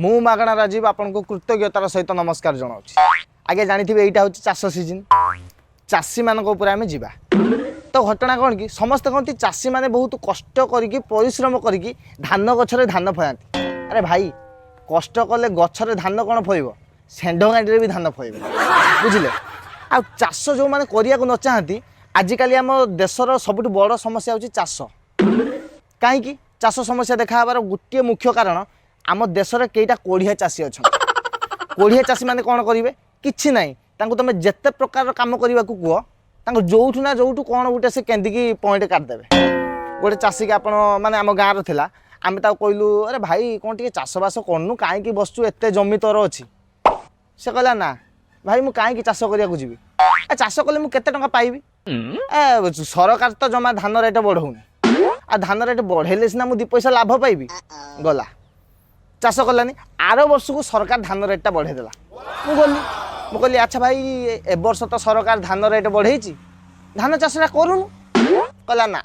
मु मागणा राजीव आपन को कृतज्ञतार सहित नमस्कार जनाऊँ। आगे जानी यहाँ हूँ चाष सीजन चाषी मान आम जा तो घटना कौन कि समस्त कहती चाषी मैंने बहुत कष्ट करके परिश्रम करके धान गछरे धान फयाती। अरे भाई कष्ट कले गछरे धान कौन फैब षेंढ गांडी भी धान फैब बुझे। आ चाष जो मैंने करने को न चाहती आजिकल आम देशर सबुठ बड़ समस्या हूँ चाष। कहीं चाष समस्या देखा गोटे मुख्य कारण आम देश में कईटा कोढ़िया चाषी अच्छा। कोढ़िया चाषी मैंने कौन करेंगे कि ना तुम जिते प्रकार कम करने को कह जोठू ना जोठू कौन गोटे से केंदिकी पॉइंट काटिदेवे। गोटे चाषी के आपण माने आम गाँव रहा आम कहलु अरे भाई कौन टे चाषबास करनु कहीं बसचु एत जमी तोर अच्छी से कहला ना भाई मुझे कहीं चाष करने जी चाष कले मुझे टका पाइबी सरकार तो जमा धान रेट बढ़ाऊनी आ धान रेट बढ़ेले सीना मुझे 2 पैसा लाभ पाइबी गला चाष कलानी आर वर्ष को सरकार धान रेटा बढ़ेदेला। मुझे कहली अच्छा भाई ए वर्ष तो सरकार धान रेट बढ़े धान चाषा करूनु कहला ना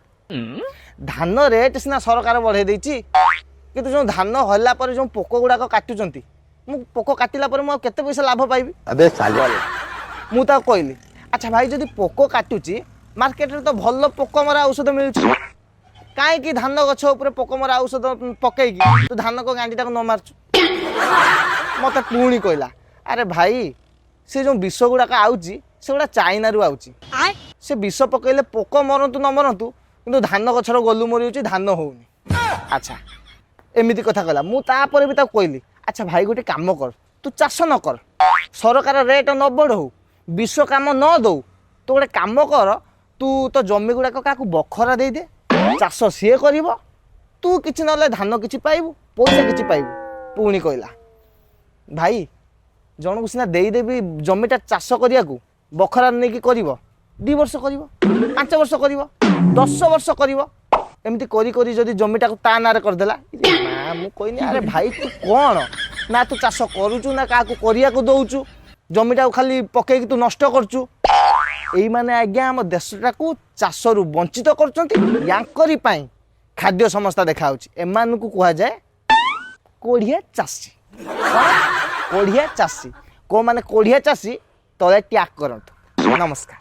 धान रेट सीना सरकार बढ़े देछि किंतु जो धान हल्ला पर जो पोक गुड़ाक काटुचंती मु पोक काटिला पर मु केते पैसा लाभ पाइबी। अबे साले मु ता कहली अच्छा भाई जदि पोक काटुची मार्केट रे तो भल पोक मरा औषध मिलुची कहीं धान गछ उपर पोक मरा औषध पकईकी तू धान को गांडीटा न मारचु। मत पुणी कहला अरे भाई से जो विष गुड़ाक आउची से गुड़ा चाइना रु आउची से विष पकईले पोक मरतु न मरतु किंतु धान गछर गलु मरी धान होउनी। अच्छा एमिति कथा कहला मु तापर भी ताको कहली अच्छा भाई गोटे काम कर तू चाष न कर सरकार रेट न बढ़ाऊ विष काम न दौ तो गोटे काम कर तू तो जमी गुड़ाक क्या बखरा दे दे चाष सी कर तू कि ना धान कि पाइबू पैसा कि पाइबू। पुणी कहला भाई जन को सीना देदेवी जमीटा चाष करने को बखरा नहीं कर 2 वर्ष कर 5 वर्ष कर 10 वर्ष कर एमती करी जदि जमीटा को ता ना करदेला मु कहनी अरे भाई तू कौन ना तू चाष करुचु ना क्या करिया को दौचु जमीटा को खाली पकई तू नष्ट करचु। यही माने आज्ञा आम देशटा को चाष रु वंचित कर खाद्य समस्या देखा एमान को कह जाए कोढ़िया चाषी। कोढ़िया चाषी को माने कोढ़िया चाषी तले त्याग करंतु। नमस्कार।